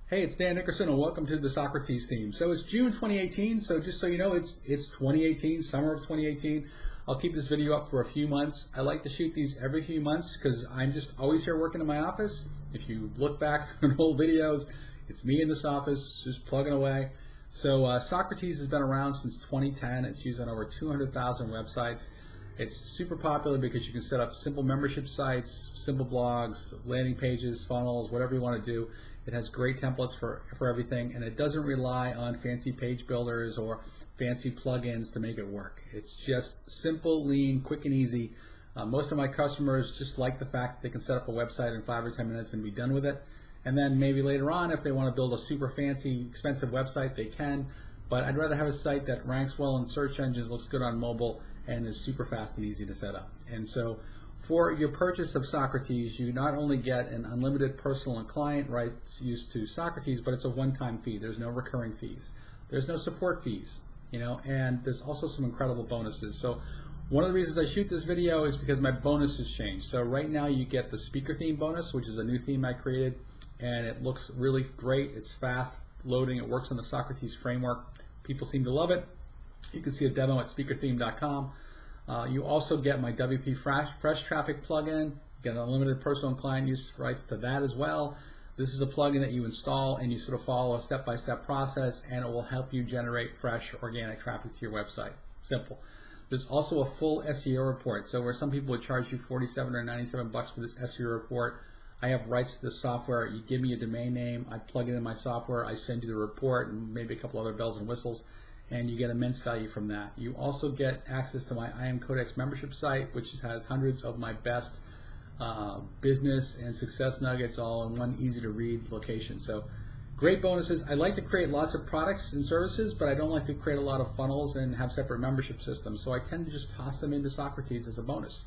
Hey, it's Dan Nickerson, and welcome to the Socrates theme. So it's June 2018, so just so you know, it's 2018, summer of 2018. I'll keep this video up for a few months. I like to shoot these every few months because I'm just always here working in my office. If you look back on old videos, it's me in this office just plugging away. So Socrates has been around since 2010. It's used on over 200,000 websites. It's super popular because you can set up simple membership sites, simple blogs, landing pages, funnels, whatever you want to do. It has great templates for everything, and it doesn't rely on fancy page builders or fancy plugins to make it work. It's just simple, lean, quick, and easy. Most of my customers just like the fact that they can set up a website in 5 or 10 minutes and be done with it. And then maybe later on, if they want to build a super fancy, expensive website, they can. But I'd rather have a site that ranks well in search engines, looks good on mobile, and is super fast and easy to set up. And so for your purchase of Socrates, you not only get an unlimited personal and client rights used to Socrates, but it's a one-time fee. There's no recurring fees. There's no support fees, and there's also some incredible bonuses. So one of the reasons I shoot this video is because my bonuses changed. So right now you get the speaker theme bonus, which is a new theme I created, and it looks really great. It's fast loading. It works on the Socrates framework. People seem to love it. You can see a demo at speakertheme.com. You also get my WP Fresh Traffic plugin. You get unlimited personal and client use rights to that as well. This is a plugin that you install and you sort of follow a step-by-step process, and it will help you generate fresh organic traffic to your website. Simple. There's also a full SEO report. So where some people would charge you $47 or $97 for this SEO report, I have rights to this software. You give me a domain name, I plug it in my software, I send you the report and maybe a couple other bells and whistles, and you get immense value from that. You also get access to my I Am Codex membership site, which has hundreds of my best business and success nuggets all in one easy to read location. So great bonuses. I like to create lots of products and services, but I don't like to create a lot of funnels and have separate membership systems. So I tend to just toss them into Socrates as a bonus,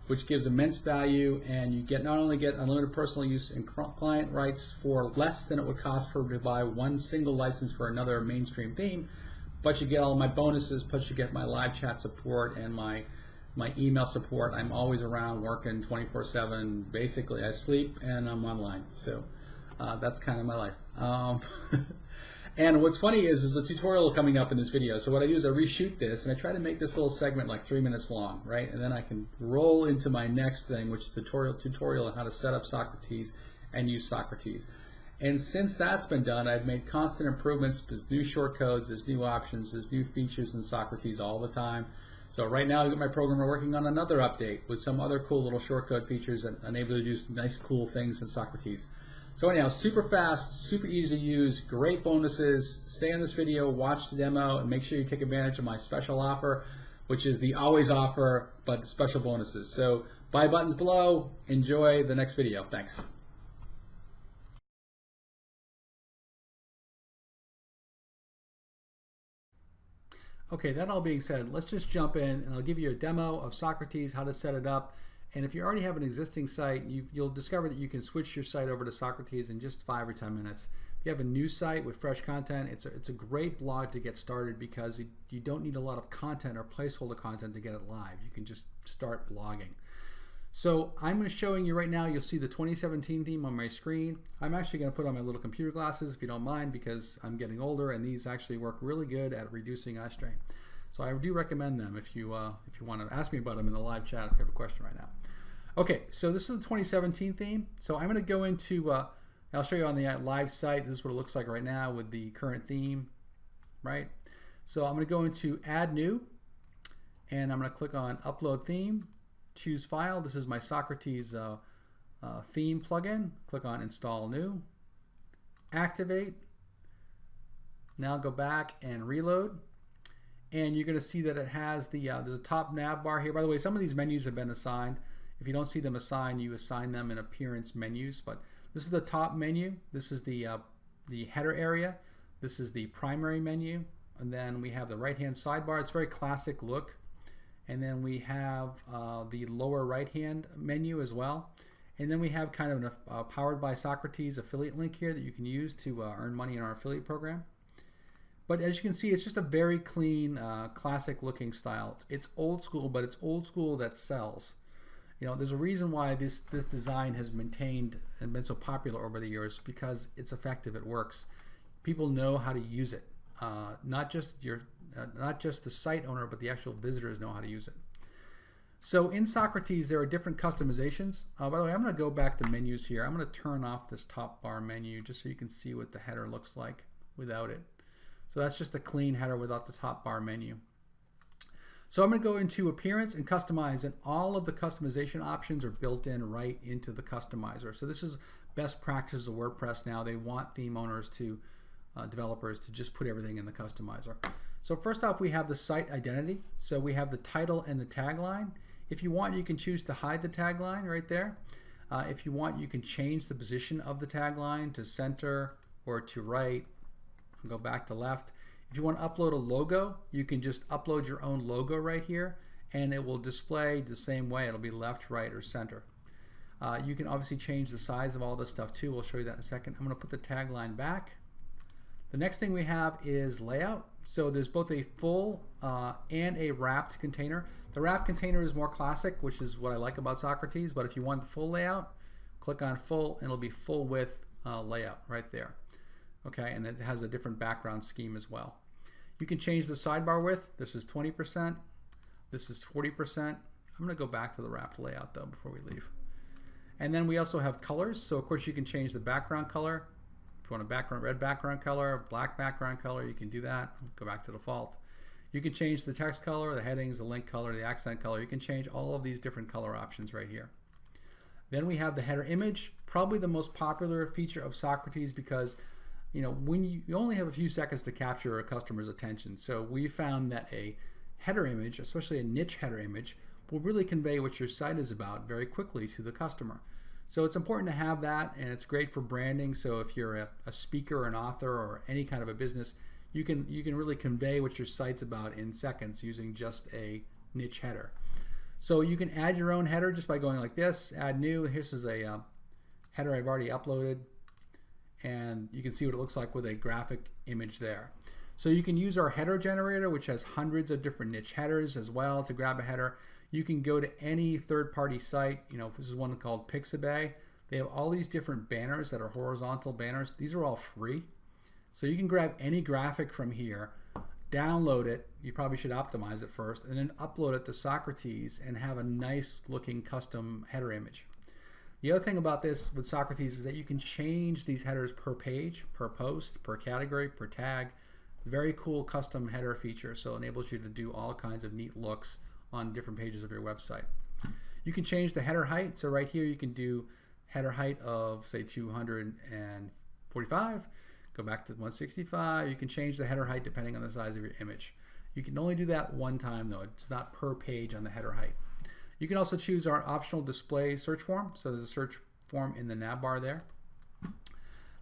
which gives immense value, and you get not only get unlimited personal use and client rights for less than it would cost to buy one single license for another mainstream theme, but you get all my bonuses, plus you get my live chat support and my email support. I'm always around working 24/7. Basically, I sleep and I'm online. So that's kind of my life. And what's funny is there's a tutorial coming up in this video. So what I do is I reshoot this and I try to make this little segment like 3 minutes long, right? And then I can roll into my next thing, which is tutorial on how to set up Socrates and use Socrates. And since that's been done, I've made constant improvements. There's new shortcodes, there's new options, there's new features in Socrates all the time. So right now, I've got my programmer working on another update with some other cool little shortcode features that enable you to do nice, cool things in Socrates. So anyhow, super fast, super easy to use, great bonuses. Stay on this video, watch the demo, and make sure you take advantage of my special offer, which is the always offer, but special bonuses. So buy buttons below. Enjoy the next video. Thanks. Okay, that all being said, let's just jump in and I'll give you a demo of Socrates, how to set it up. And if you already have an existing site, you'll discover that you can switch your site over to Socrates in just 5 or 10 minutes. If you have a new site with fresh content, it's a great blog to get started because you don't need a lot of content or placeholder content to get it live. You can just start blogging. So I'm showing you right now, you'll see the 2017 theme on my screen. I'm actually going to put on my little computer glasses if you don't mind, because I'm getting older and these actually work really good at reducing eye strain. So I do recommend them if you want to ask me about them in the live chat if you have a question right now. Okay, so this is the 2017 theme. So I'm going to go into, I'll show you on the live site, this is what it looks like right now with the current theme, right? So I'm going to go into Add New, and I'm going to click on Upload Theme. Choose file. This is my Socrates theme plugin. Click on Install New. Activate. Now go back and reload. And you're going to see that it has the there's a top nav bar here. By the way, some of these menus have been assigned. If you don't see them assigned, you assign them in appearance menus. But this is the top menu. This is the header area. This is the primary menu. And then we have the right-hand sidebar. It's a very classic look. And then we have the lower right-hand menu as well. And then we have kind of a Powered by Socrates affiliate link here that you can use to earn money in our affiliate program. But as you can see, it's just a very clean, classic looking style. It's old school, but it's old school that sells. there's a reason why this design has maintained and been so popular over the years, because it's effective, it works. People know how to use it. Not just the site owner, but the actual visitors know how to use it. So in Socrates, there are different customizations. By the way, I'm going to go back to menus here. I'm going to turn off this top bar menu just so you can see what the header looks like without it. So that's just a clean header without the top bar menu. So I'm going to go into appearance and customize, and all of the customization options are built in right into the customizer. So this is best practice of WordPress now. They want theme owners to, developers to just put everything in the customizer. So first off, we have the site identity. So we have the title and the tagline. If you want, you can choose to hide the tagline right there. If you want, you can change the position of the tagline to center or to right, and go back to left. If you want to upload a logo, you can just upload your own logo right here, and it will display the same way. It'll be left, right, or center. You can obviously change the size of all this stuff too. We'll show you that in a second. I'm going to put the tagline back. The next thing we have is layout. So there's both a full and a wrapped container. The wrapped container is more classic, which is what I like about Socrates, but if you want the full layout, click on full and it'll be full width layout right there. Okay, and it has a different background scheme as well. You can change the sidebar width. This is 20%, this is 40%. I'm going to go back to the wrapped layout though before we leave. And then we also have colors. So of course you can change the background color. If you want a red background color, black background color, you can do that. Go back to default. You can change the text color, the headings, the link color, the accent color. You can change all of these different color options right here. Then we have the header image, probably the most popular feature of Socrates, because when you only have a few seconds to capture a customer's attention. So we found that a header image, especially a niche header image, will really convey what your site is about very quickly to the customer. So it's important to have that, and it's great for branding. So if you're a speaker or an author or any kind of a business, you can really convey what your site's about in seconds using just a niche header. So you can add your own header just by going like this, add new. This is a header I've already uploaded, and you can see what it looks like with a graphic image there. So you can use our header generator, which has hundreds of different niche headers as well, to grab a header. You can go to any third-party site. This is one called Pixabay. They have all these different banners that are horizontal banners. These are all free. So you can grab any graphic from here, download it. You probably should optimize it first, and then upload it to Socrates and have a nice looking custom header image. The other thing about this with Socrates is that you can change these headers per page, per post, per category, per tag. Very cool custom header feature, so it enables you to do all kinds of neat looks on different pages of your website. You can change the header height. So right here you can do header height of say 245. Go back to 165. You can change the header height depending on the size of your image. You can only do that one time though. It's not per page on the header height. You can also choose our optional display search form. So there's a search form in the nav bar there.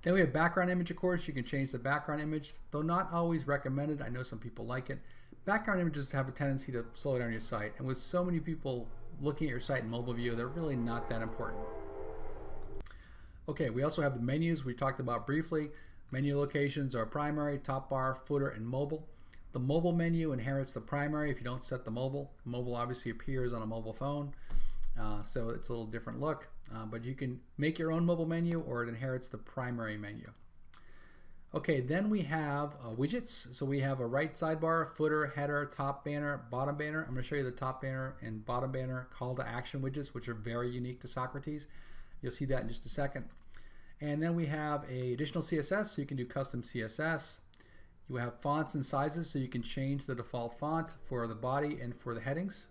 Then we have background image, of course. You can change the background image, though not always recommended. I know some people like it. Background images have a tendency to slow down your site, and with so many people looking at your site in mobile view, they're really not that important. Okay, we also have the menus we talked about briefly. Menu locations are primary, top bar, footer, and mobile. The mobile menu inherits the primary if you don't set the mobile. Mobile obviously appears on a mobile phone, so it's a little different look, but you can make your own mobile menu or it inherits the primary menu. Okay, then we have widgets. So we have a right sidebar, footer, header, top banner, bottom banner. I'm going to show you the top banner and bottom banner call to action widgets, which are very unique to Socrates. You'll see that in just a second. And then we have a additional CSS, so you can do custom CSS. You have fonts and sizes, so you can change the default font for the body and for the headings.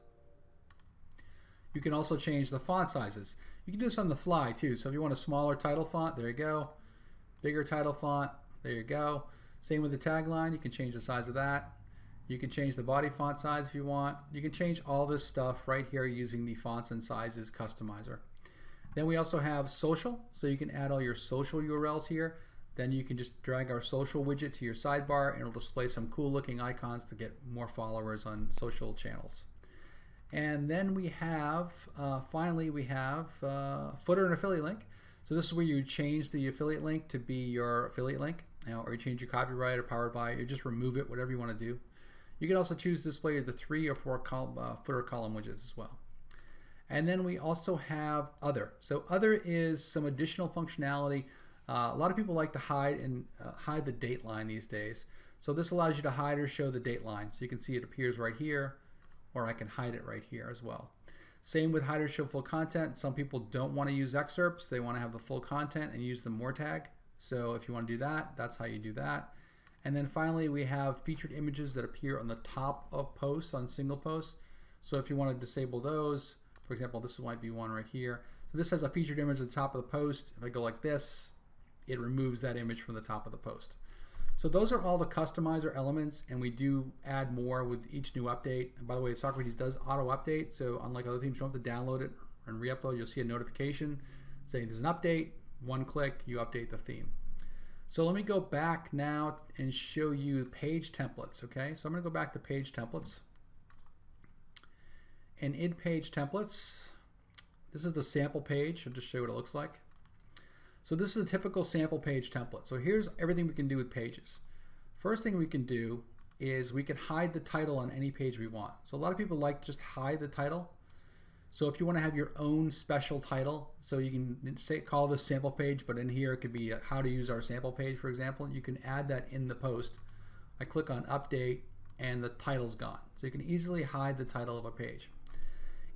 You can also change the font sizes. You can do this on the fly too. So if you want a smaller title font, there you go. Bigger title font, there you go. Same with the tagline. You can change the size of that. You can change the body font size if you want. You can change all this stuff right here using the fonts and sizes customizer. Then we also have social, so you can add all your social URLs here. Then you can just drag our social widget to your sidebar and it'll display some cool looking icons to get more followers on social channels. And then we have, finally we have footer and affiliate link. So this is where you change the affiliate link to be your affiliate link, or you change your copyright or powered by, or just remove it, whatever you want to do. You can also choose to display the 3 or 4 footer column widgets as well. And then we also have other. So other is some additional functionality. A lot of people like to hide the date line these days. So this allows you to hide or show the date line. So you can see it appears right here, or I can hide it right here as well. Same with hide or show full content. Some people don't want to use excerpts. They want to have the full content and use the more tag. So if you want to do that, that's how you do that. And then finally, we have featured images that appear on the top of posts on single posts. So if you want to disable those, for example, this might be one right here. So this has a featured image at the top of the post. If I go like this, it removes that image from the top of the post. So those are all the customizer elements, and we do add more with each new update. And by the way, Socrates does auto update, so unlike other themes, you don't have to download it and re-upload. You'll see a notification saying there's an update. One click, you update the theme. So let me go back now and show you page templates, okay? So I'm gonna go back to page templates. And in page templates, this is the sample page. I'll just show you what it looks like. So this is a typical sample page template. So here's everything we can do with pages. First thing we can do is we can hide the title on any page we want. So a lot of people like to just hide the title. So if you want to have your own special title, so you can call this sample page, but in here it could be how to use our sample page, for example. You can add that in the post. I click on update and the title's gone. So you can easily hide the title of a page.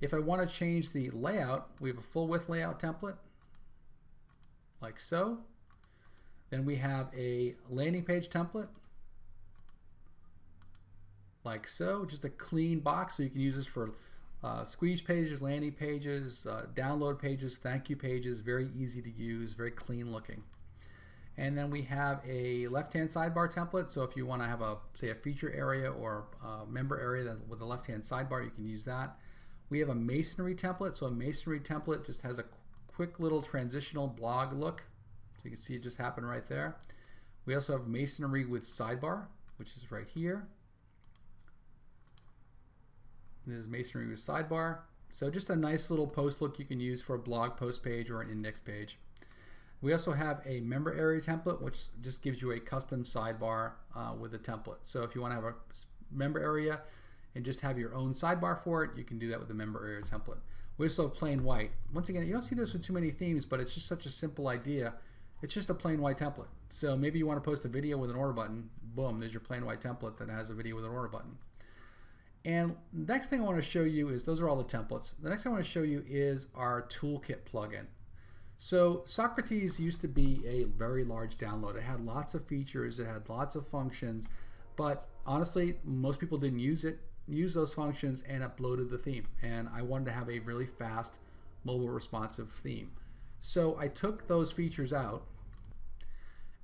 If I want to change the layout, we have a full width layout template, like so. Then we have a landing page template, like so, just a clean box, so you can use this for squeeze pages, landing pages, download pages, thank you pages, very easy to use, very clean looking. And then we have a left-hand sidebar template, so if you want to have a, say, a feature area or a member area with a left-hand sidebar, you can use that. We have a masonry template, so a masonry template just has a quick little transitional blog look, so you can see it just happened right there. We also have masonry with sidebar, which is right here. This is masonry with sidebar. So just a nice little post look you can use for a blog post page or an index page. We also have a member area template, which just gives you a custom sidebar with a template. So if you want to have a member area and just have your own sidebar for it, you can do that with the member area template. We also have plain white. Once again, you don't see this with too many themes, but it's just such a simple idea. It's just a plain white template. So maybe you want to post a video with an order button. Boom, there's your plain white template that has a video with an order button. And the next thing I want to show you is, those are all the templates. The next thing I want to show you is our toolkit plugin. So Socrates used to be a very large download. It had lots of features, it had lots of functions, but honestly, most people didn't use those functions, and it bloated the theme. And I wanted to have a really fast, mobile responsive theme. So I took those features out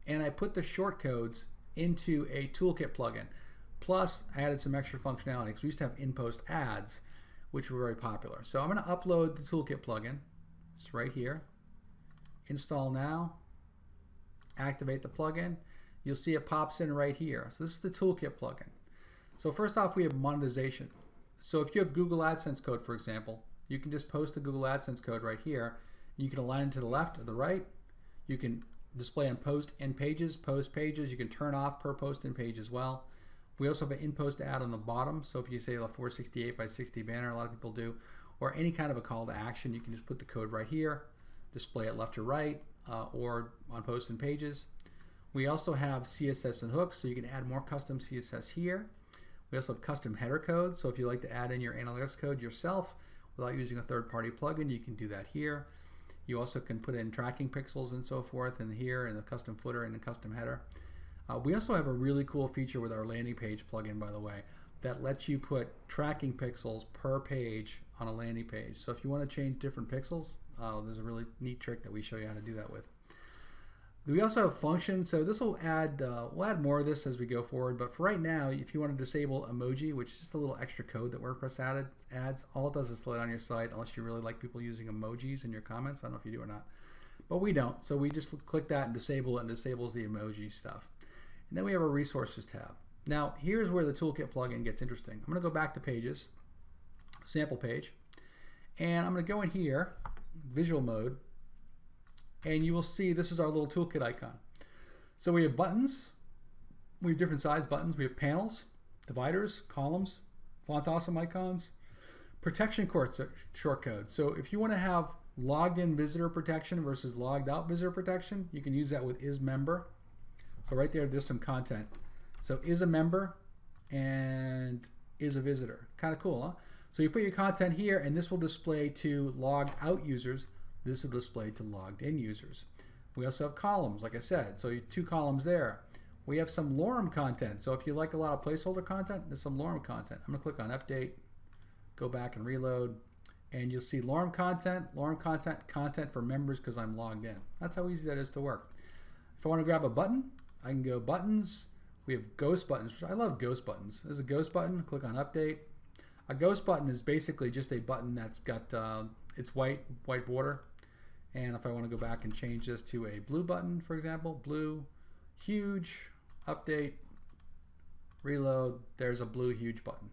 and I put the shortcodes into a toolkit plugin. Plus, I added some extra functionality because we used to have in-post ads, which were very popular. So I'm going to upload the toolkit plugin. It's right here. Install now. Activate the plugin. You'll see it pops in right here. So this is the toolkit plugin. So first off, we have monetization. So if you have Google AdSense code, for example, you can just post the Google AdSense code right here. You can align it to the left or the right. You can display on post and pages, post pages. You can turn off per post and page as well. We also have an in-post ad on the bottom. So if you say a 468 by 60 banner, a lot of people do, or any kind of a call to action, you can just put the code right here, display it left or right, or on post and pages. We also have CSS and hooks, so you can add more custom CSS here. We also have custom header codes, so if you like to add in your analytics code yourself without using a third-party plugin, you can do that here. You also can put in tracking pixels and so forth in here, in the custom footer and the custom header. We also have a really cool feature with our landing page plugin, by the way, that lets you put tracking pixels per page on a landing page. So if you want to change different pixels, there's a really neat trick that we show you how to do that with. We also have functions, so this will add, we'll add more of this as we go forward, but for right now, if you want to disable emoji, which is just a little extra code that WordPress adds, all it does is slow down your site unless you really like people using emojis in your comments. I don't know if you do or not, but we don't. So we just click that and disable it, and disables the emoji stuff. And then we have a resources tab. Now here's where the toolkit plugin gets interesting. I'm going to go back to pages, sample page, and I'm going to go in here, visual mode, and you will see this is our little toolkit icon. So we have buttons, we have different size buttons, we have panels, dividers, columns, font awesome icons, protection shortcode. So if you want to have logged in visitor protection versus logged out visitor protection, you can use that with isMember. So right there's some content. So is a member and is a visitor. Kind of cool, huh? So you put your content here, and this will display to logged out users. This will display to logged in users. We also have columns, like I said. So 2 columns there. We have some lorem content. So if you like a lot of placeholder content, there's some lorem content. I'm going to click on update, go back and reload, and you'll see lorem content for members because I'm logged in. That's how easy that is to work. If I want to grab a button, I can go buttons. We have ghost buttons. I love ghost buttons. There's a ghost button. Click on update. A ghost button is basically just a button that's got it's white border. And if I want to go back and change this to a blue button, for example, blue, huge, update, reload, there's a blue huge button.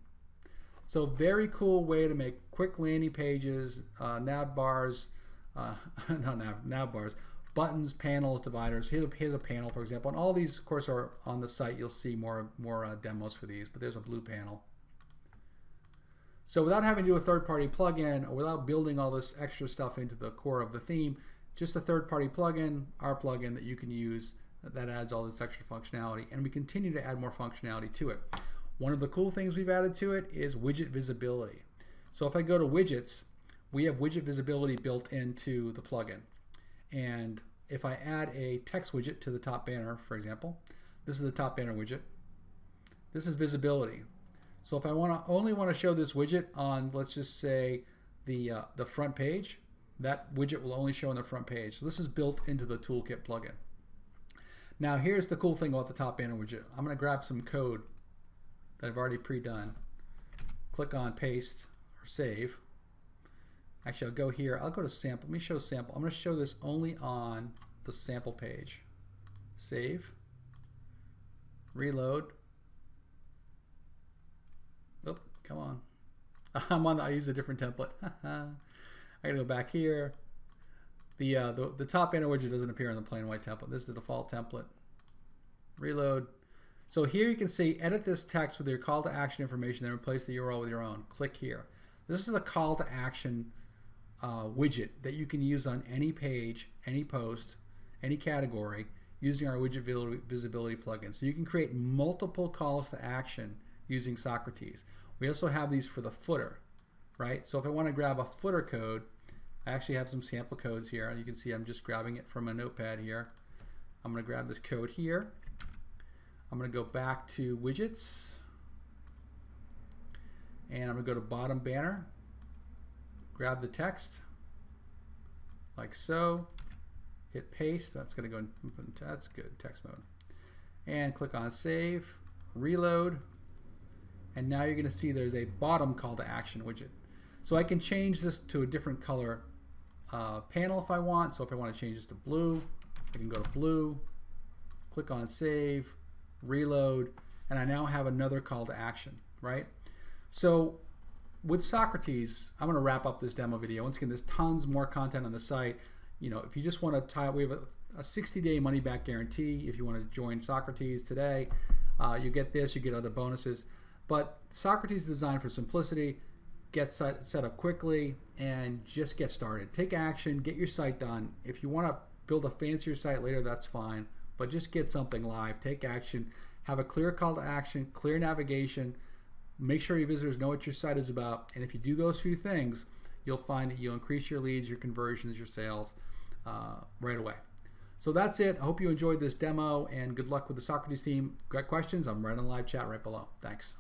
So very cool way to make quick landing pages, nav bars, nav bars, buttons, panels, dividers. Here's a panel, for example. And all these, of course, are on the site. You'll see more demos for these, but there's a blue panel. So without having to do a third-party plugin, or without building all this extra stuff into the core of the theme, just a third-party plugin, our plugin that you can use that adds all this extra functionality. And we continue to add more functionality to it. One of the cool things we've added to it is widget visibility. So if I go to widgets, we have widget visibility built into the plugin. And if I add a text widget to the top banner, for example, this is the top banner widget. This is visibility. So if I only want to show this widget on, let's just say, the front page, that widget will only show on the front page. So this is built into the Toolkit plugin. Now here's the cool thing about the top banner widget. I'm going to grab some code that I've already pre-done. Click on paste or save. Actually, I'll go here. I'll go to sample. Let me show sample. I'm going to show this only on the sample page. Save. Reload. Oop, come on. I use a different template. I gotta go back here. The top banner widget doesn't appear on the plain white template. This is the default template. Reload. So here you can see edit this text with your call to action information and replace the URL with your own. Click here. This is a call to action widget that you can use on any page, any post, any category using our widget visibility plugin. So you can create multiple calls to action using Socrates. We also have these for the footer, right? So if I want to grab a footer code, I actually have some sample codes here. You can see I'm just grabbing it from a notepad here. I'm going to grab this code here. I'm going to go back to widgets, and I'm going to go to bottom banner, grab the text like so, hit paste. That's going to go into, that's good, text mode, and click on save, reload, and now you're going to see there's a bottom call to action widget. So I can change this to a different color panel if I want. So if I want to change this to blue, I can go to blue, click on save, reload, and I now have another call to action, right? So with Socrates, I'm going to wrap up this demo video. Once again, there's tons more content on the site. You know, if you just want to tie, we have a 60-day money-back guarantee. If you want to join Socrates today, you get this, you get other bonuses. But Socrates is designed for simplicity. Get set up quickly and just get started. Take action, get your site done. If you want to build a fancier site later, that's fine. But just get something live, take action, have a clear call to action, clear navigation, make sure your visitors know what your site is about, and if you do those few things, you'll find that you'll increase your leads, your conversions, your sales right away. So that's it. I hope you enjoyed this demo, and good luck with the Socrates team. Got questions? I'm right on the live chat right below. Thanks.